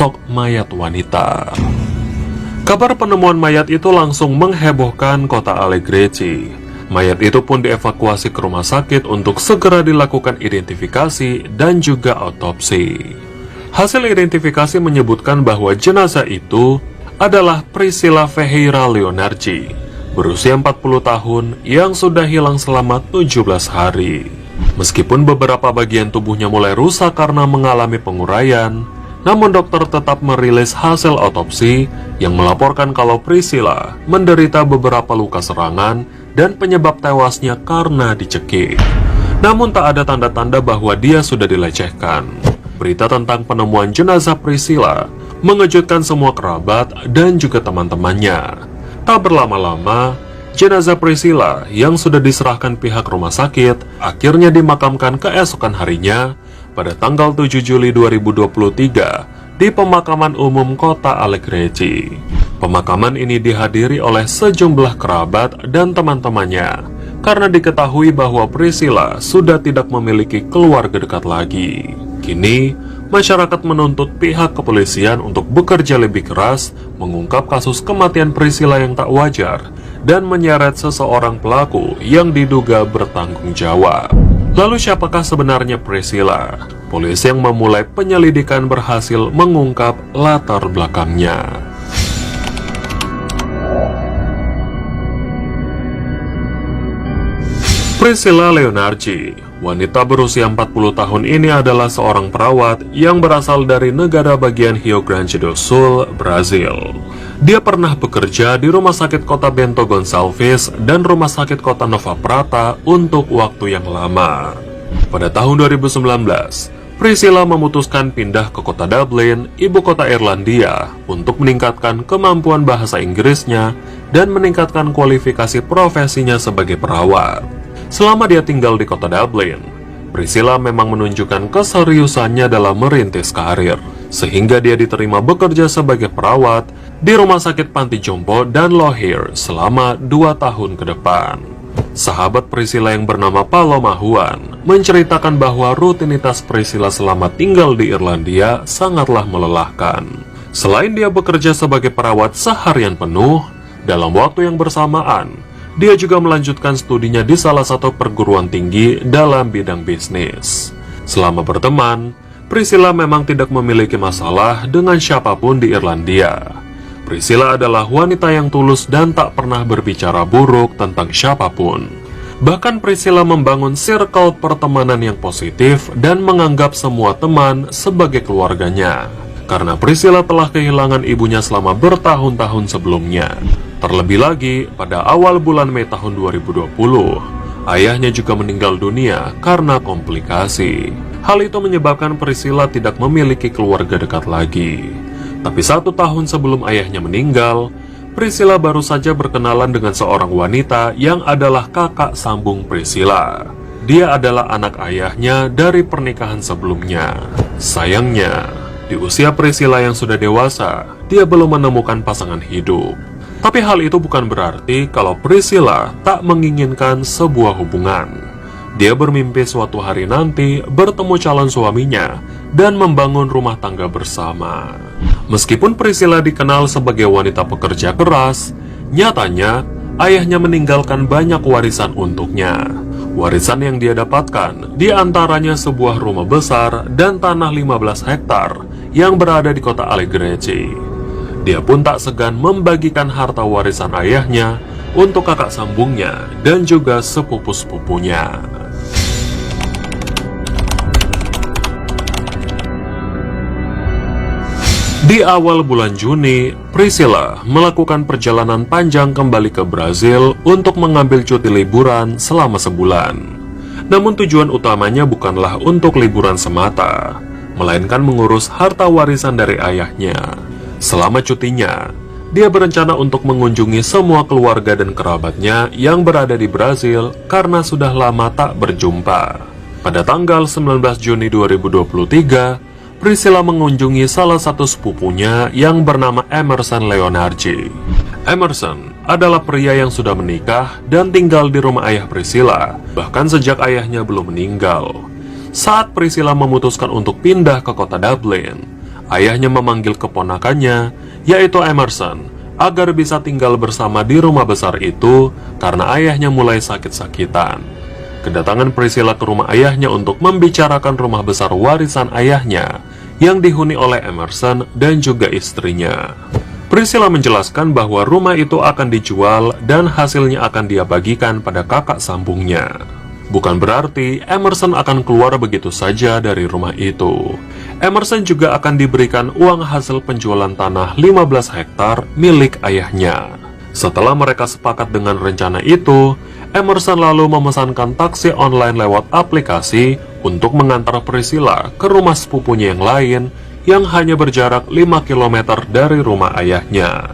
sosok mayat wanita. Kabar penemuan mayat itu langsung menghebohkan kota Allegrece. Mayat itu pun dievakuasi ke rumah sakit untuk segera dilakukan identifikasi dan juga autopsi. Hasil identifikasi menyebutkan bahwa jenazah itu adalah Priscilla Ferreira Leonardi, berusia 40 tahun yang sudah hilang selama 17 hari. Meskipun beberapa bagian tubuhnya mulai rusak karena mengalami penguraian, namun dokter tetap merilis hasil autopsi yang melaporkan kalau Priscilla menderita beberapa luka serangan dan penyebab tewasnya karena dicekik. Namun tak ada tanda-tanda bahwa dia sudah dilecehkan. Berita tentang penemuan jenazah Priscilla mengejutkan semua kerabat dan juga teman-temannya. Tak berlama-lama, jenazah Priscilla yang sudah diserahkan pihak rumah sakit akhirnya dimakamkan keesokan harinya pada tanggal 7 Juli 2023 di pemakaman umum kota Allegrece. Pemakaman ini dihadiri oleh sejumlah kerabat dan teman-temannya karena diketahui bahwa Priscilla sudah tidak memiliki keluarga dekat lagi. Kini, masyarakat menuntut pihak kepolisian untuk bekerja lebih keras mengungkap kasus kematian Priscilla yang tak wajar dan menyeret seseorang pelaku yang diduga bertanggung jawab. Lalu siapakah sebenarnya Priscilla? Polisi yang memulai penyelidikan berhasil mengungkap latar belakangnya. Priscilla Leonardi, wanita berusia 40 tahun ini adalah seorang perawat yang berasal dari negara bagian Rio Grande do Sul, Brazil. Dia pernah bekerja di Rumah Sakit Kota Bento Gonçalves dan Rumah Sakit Kota Nova Prata untuk waktu yang lama. Pada tahun 2019, Priscilla memutuskan pindah ke kota Dublin, ibu kota Irlandia, untuk meningkatkan kemampuan bahasa Inggrisnya dan meningkatkan kualifikasi profesinya sebagai perawat. Selama dia tinggal di kota Dublin, Priscilla memang menunjukkan keseriusannya dalam merintis karir, sehingga dia diterima bekerja sebagai perawat di Rumah Sakit Panti Jompo dan Lohir selama 2 tahun ke depan. Sahabat Priscilla yang bernama Paloma Juan menceritakan bahwa rutinitas Priscilla selama tinggal di Irlandia sangatlah melelahkan. Selain dia bekerja sebagai perawat seharian penuh, dalam waktu yang bersamaan, dia juga melanjutkan studinya di salah satu perguruan tinggi dalam bidang bisnis. Selama berteman, Priscilla memang tidak memiliki masalah dengan siapapun di Irlandia. Priscilla adalah wanita yang tulus dan tak pernah berbicara buruk tentang siapapun. Bahkan Priscilla membangun circle pertemanan yang positif dan menganggap semua teman sebagai keluarganya. Karena Priscilla telah kehilangan ibunya selama bertahun-tahun sebelumnya. Terlebih lagi, pada awal bulan Mei tahun 2020, ayahnya juga meninggal dunia karena komplikasi. Hal itu menyebabkan Priscilla tidak memiliki keluarga dekat lagi. Tapi 1 tahun sebelum ayahnya meninggal, Priscilla baru saja berkenalan dengan seorang wanita yang adalah kakak sambung Priscilla. Dia adalah anak ayahnya dari pernikahan sebelumnya. Sayangnya, di usia Priscilla yang sudah dewasa, dia belum menemukan pasangan hidup. Tapi hal itu bukan berarti kalau Priscilla tak menginginkan sebuah hubungan. Dia bermimpi suatu hari nanti bertemu calon suaminya dan membangun rumah tangga bersama. Meskipun Priscilla dikenal sebagai wanita pekerja keras, nyatanya ayahnya meninggalkan banyak warisan untuknya. Warisan yang dia dapatkan diantaranya sebuah rumah besar dan tanah 15 hektar yang berada di kota Allegrece. Dia pun tak segan membagikan harta warisan ayahnya untuk kakak sambungnya dan juga sepupu-sepupunya. Di awal bulan Juni, Priscilla melakukan perjalanan panjang kembali ke Brazil untuk mengambil cuti liburan selama sebulan. Namun tujuan utamanya bukanlah untuk liburan semata, melainkan mengurus harta warisan dari ayahnya. Selama cutinya, dia berencana untuk mengunjungi semua keluarga dan kerabatnya yang berada di Brazil karena sudah lama tak berjumpa. Pada tanggal 19 Juni 2023, Priscilla mengunjungi salah satu sepupunya yang bernama Emerson Leonardi. Emerson adalah pria yang sudah menikah dan tinggal di rumah ayah Priscilla, bahkan sejak ayahnya belum meninggal. Saat Priscilla memutuskan untuk pindah ke kota Dublin, ayahnya memanggil keponakannya, yaitu Emerson, agar bisa tinggal bersama di rumah besar itu karena ayahnya mulai sakit-sakitan. Kedatangan Priscilla ke rumah ayahnya untuk membicarakan rumah besar warisan ayahnya yang dihuni oleh Emerson dan juga istrinya. Priscilla menjelaskan bahwa rumah itu akan dijual dan hasilnya akan dia bagikan pada kakak sambungnya. Bukan berarti Emerson akan keluar begitu saja dari rumah itu. Emerson juga akan diberikan uang hasil penjualan tanah 15 hektar milik ayahnya. Setelah mereka sepakat dengan rencana itu, Emerson lalu memesankan taksi online lewat aplikasi untuk mengantar Priscilla ke rumah sepupunya yang lain yang hanya berjarak 5 km dari rumah ayahnya.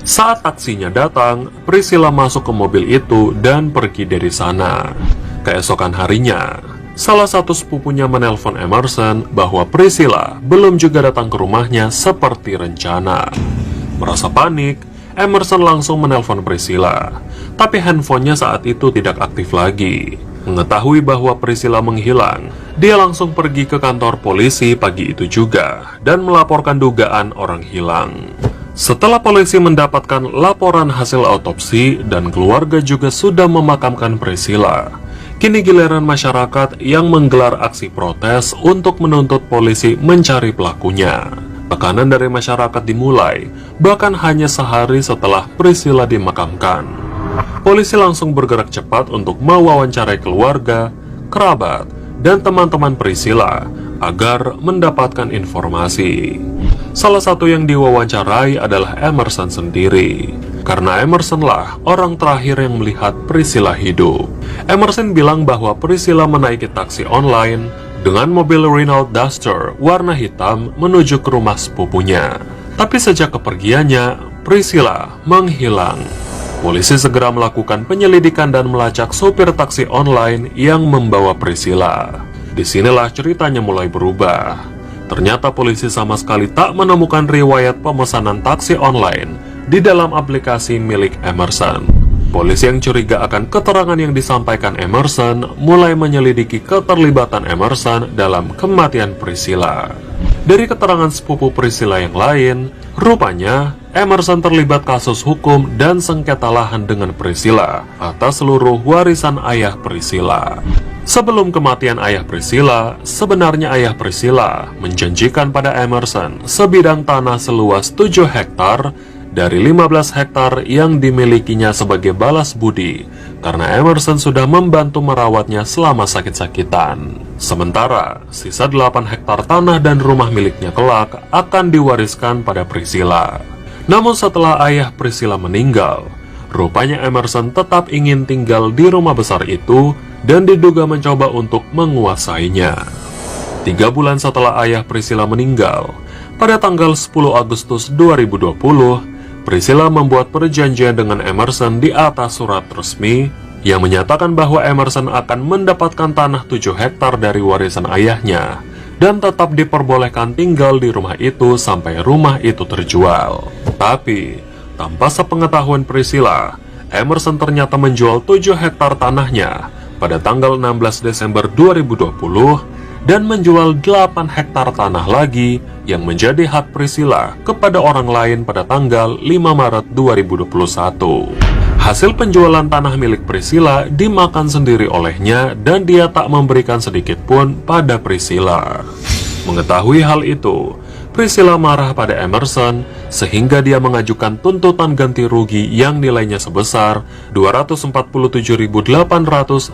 Saat taksinya datang, Priscilla masuk ke mobil itu dan pergi dari sana. Keesokan harinya, salah satu sepupunya menelpon Emerson bahwa Priscilla belum juga datang ke rumahnya seperti rencana. Merasa panik, Emerson langsung menelpon Priscilla, tapi handphonenya saat itu tidak aktif lagi. Mengetahui bahwa Priscilla menghilang, dia langsung pergi ke kantor polisi pagi itu juga dan melaporkan dugaan orang hilang. Setelah polisi mendapatkan laporan hasil autopsi dan keluarga juga sudah memakamkan Priscilla, kini giliran masyarakat yang menggelar aksi protes untuk menuntut polisi mencari pelakunya. Tekanan dari masyarakat dimulai, bahkan hanya sehari setelah Priscilla dimakamkan. Polisi langsung bergerak cepat untuk mewawancarai keluarga, kerabat, dan teman-teman Priscilla agar mendapatkan informasi. Salah satu yang diwawancarai adalah Emerson sendiri, karena Emerson lah orang terakhir yang melihat Priscilla hidup. Emerson bilang bahwa Priscilla menaiki taksi online dengan mobil Renault Duster warna hitam menuju ke rumah sepupunya. Tapi sejak kepergiannya, Priscilla menghilang. Polisi segera melakukan penyelidikan dan melacak sopir taksi online yang membawa Priscilla. Disinilah ceritanya mulai berubah. Ternyata polisi sama sekali tak menemukan riwayat pemesanan taksi online di dalam aplikasi milik Emerson. Polisi yang curiga akan keterangan yang disampaikan Emerson mulai menyelidiki keterlibatan Emerson dalam kematian Priscilla. Dari keterangan sepupu Priscilla yang lain, rupanya Emerson terlibat kasus hukum dan sengketa lahan dengan Priscilla atas seluruh warisan ayah Priscilla. Sebelum kematian ayah Priscilla, sebenarnya ayah Priscilla menjanjikan pada Emerson sebidang tanah seluas 7 hektar dari 15 hektar yang dimilikinya sebagai balas budi karena Emerson sudah membantu merawatnya selama sakit-sakitan. Sementara, sisa 8 hektar tanah dan rumah miliknya kelak akan diwariskan pada Priscilla. Namun setelah ayah Priscilla meninggal, rupanya Emerson tetap ingin tinggal di rumah besar itu dan diduga mencoba untuk menguasainya. 3 bulan setelah ayah Priscilla meninggal, pada tanggal 10 Agustus 2020, Priscilla membuat perjanjian dengan Emerson di atas surat resmi yang menyatakan bahwa Emerson akan mendapatkan tanah 7 hektar dari warisan ayahnya dan tetap diperbolehkan tinggal di rumah itu sampai rumah itu terjual. Tapi, tanpa sepengetahuan Priscilla, Emerson ternyata menjual 7 hektar tanahnya pada tanggal 16 Desember 2020 dan menjual 8 hektar tanah lagi yang menjadi hak Priscilla kepada orang lain pada tanggal 5 Maret 2021. Hasil penjualan tanah milik Priscilla dimakan sendiri olehnya dan dia tak memberikan sedikit pun pada Priscilla. Mengetahui hal itu, Priscilla marah pada Emerson sehingga dia mengajukan tuntutan ganti rugi yang nilainya sebesar 247.800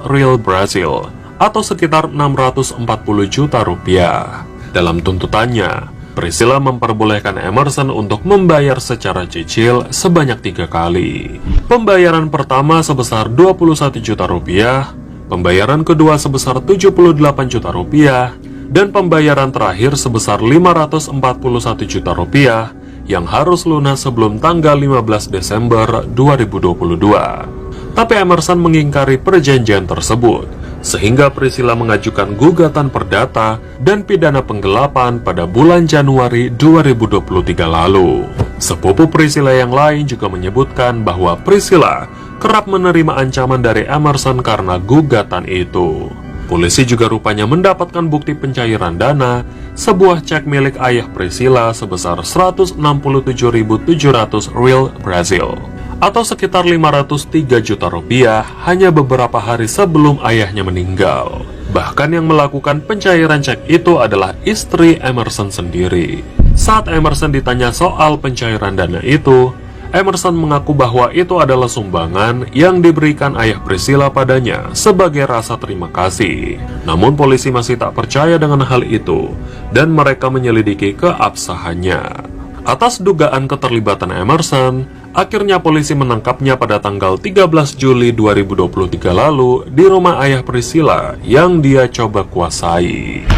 real Brazil atau sekitar 640 juta rupiah. Dalam tuntutannya, Priscilla memperbolehkan Emerson untuk membayar secara cicil sebanyak 3 kali. Pembayaran pertama sebesar 21 juta rupiah, pembayaran kedua sebesar 78 juta rupiah, dan pembayaran terakhir sebesar 541 juta rupiah yang harus lunas sebelum tanggal 15 Desember 2022. Tapi Emerson mengingkari perjanjian tersebut, sehingga Priscilla mengajukan gugatan perdata dan pidana penggelapan pada bulan Januari 2023 lalu. Sepupu Priscilla yang lain juga menyebutkan bahwa Priscilla kerap menerima ancaman dari Emerson karena gugatan itu. Polisi juga rupanya mendapatkan bukti pencairan dana, sebuah cek milik ayah Priscilla sebesar 167.700 real Brazil, atau sekitar 503 juta rupiah hanya beberapa hari sebelum ayahnya meninggal. Bahkan yang melakukan pencairan cek itu adalah istri Emerson sendiri. Saat Emerson ditanya soal pencairan dana itu, Emerson mengaku bahwa itu adalah sumbangan yang diberikan ayah Priscilla padanya sebagai rasa terima kasih. Namun polisi masih tak percaya dengan hal itu dan mereka menyelidiki keabsahannya. Atas dugaan keterlibatan Emerson, akhirnya polisi menangkapnya pada tanggal 13 Juli 2023 lalu di rumah ayah Priscilla yang dia coba kuasai.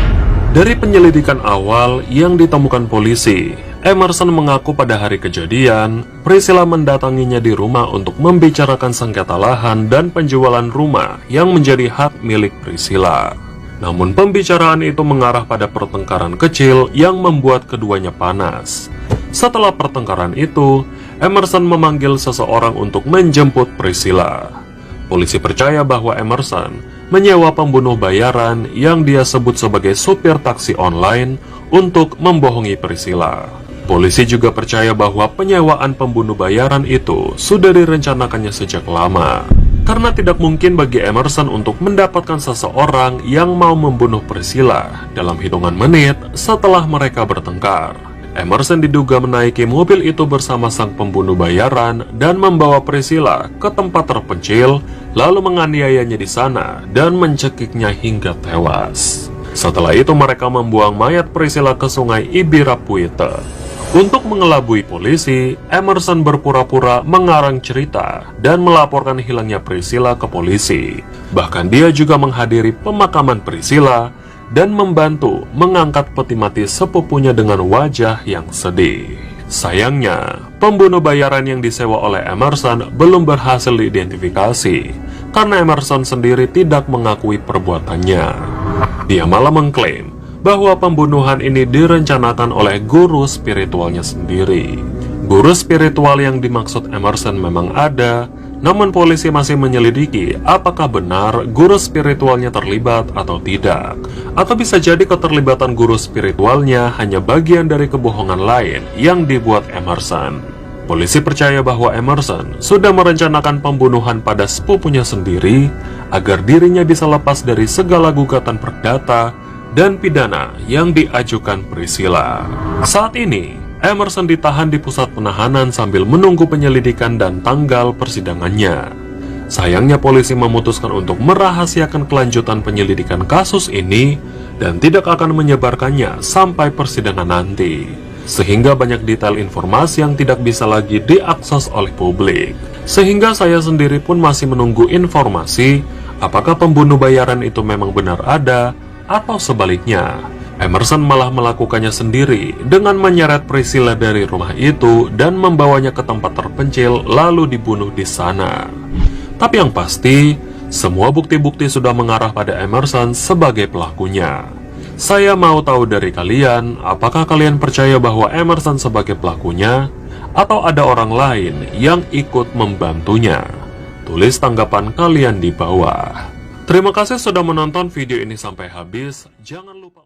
Dari penyelidikan awal yang ditemukan polisi, Emerson mengaku pada hari kejadian, Priscilla mendatanginya di rumah untuk membicarakan sengketa lahan dan penjualan rumah yang menjadi hak milik Priscilla. Namun pembicaraan itu mengarah pada pertengkaran kecil yang membuat keduanya panas. Setelah pertengkaran itu, Emerson memanggil seseorang untuk menjemput Priscilla. Polisi percaya bahwa Emerson menyewa pembunuh bayaran yang dia sebut sebagai supir taksi online untuk membohongi Priscilla. Polisi juga percaya bahwa penyewaan pembunuh bayaran itu sudah direncanakannya sejak lama. Karena tidak mungkin bagi Emerson untuk mendapatkan seseorang yang mau membunuh Priscilla dalam hitungan menit setelah mereka bertengkar. Emerson diduga menaiki mobil itu bersama sang pembunuh bayaran dan membawa Priscilla ke tempat terpencil, lalu menganiayanya di sana dan mencekiknya hingga tewas. Setelah itu mereka membuang mayat Priscilla ke sungai Ibirapuita. Untuk mengelabui polisi, Emerson berpura-pura mengarang cerita dan melaporkan hilangnya Priscilla ke polisi. Bahkan dia juga menghadiri pemakaman Priscilla dan membantu mengangkat peti mati sepupunya dengan wajah yang sedih. Sayangnya, pembunuh bayaran yang disewa oleh Emerson belum berhasil diidentifikasi karena Emerson sendiri tidak mengakui perbuatannya. Dia malah mengklaim bahwa pembunuhan ini direncanakan oleh guru spiritualnya sendiri. Guru spiritual yang dimaksud Emerson memang ada, namun polisi masih menyelidiki apakah benar guru spiritualnya terlibat atau tidak. Atau bisa jadi keterlibatan guru spiritualnya hanya bagian dari kebohongan lain yang dibuat Emerson. Polisi percaya bahwa Emerson sudah merencanakan pembunuhan pada sepupunya sendiri agar dirinya bisa lepas dari segala gugatan perdata dan pidana yang diajukan Priscilla. Saat ini, Emerson ditahan di pusat penahanan sambil menunggu penyelidikan dan tanggal persidangannya. Sayangnya polisi memutuskan untuk merahasiakan kelanjutan penyelidikan kasus ini dan tidak akan menyebarkannya sampai persidangan nanti. Sehingga banyak detail informasi yang tidak bisa lagi diakses oleh publik. Sehingga saya sendiri pun masih menunggu informasi apakah pembunuh bayaran itu memang benar ada atau sebaliknya, Emerson malah melakukannya sendiri dengan menyeret Priscilla dari rumah itu dan membawanya ke tempat terpencil lalu dibunuh di sana. Tapi yang pasti, semua bukti-bukti sudah mengarah pada Emerson sebagai pelakunya. Saya mau tahu dari kalian, apakah kalian percaya bahwa Emerson sebagai pelakunya atau ada orang lain yang ikut membantunya? Tulis tanggapan kalian di bawah. Terima kasih sudah menonton video ini sampai habis. Jangan lupa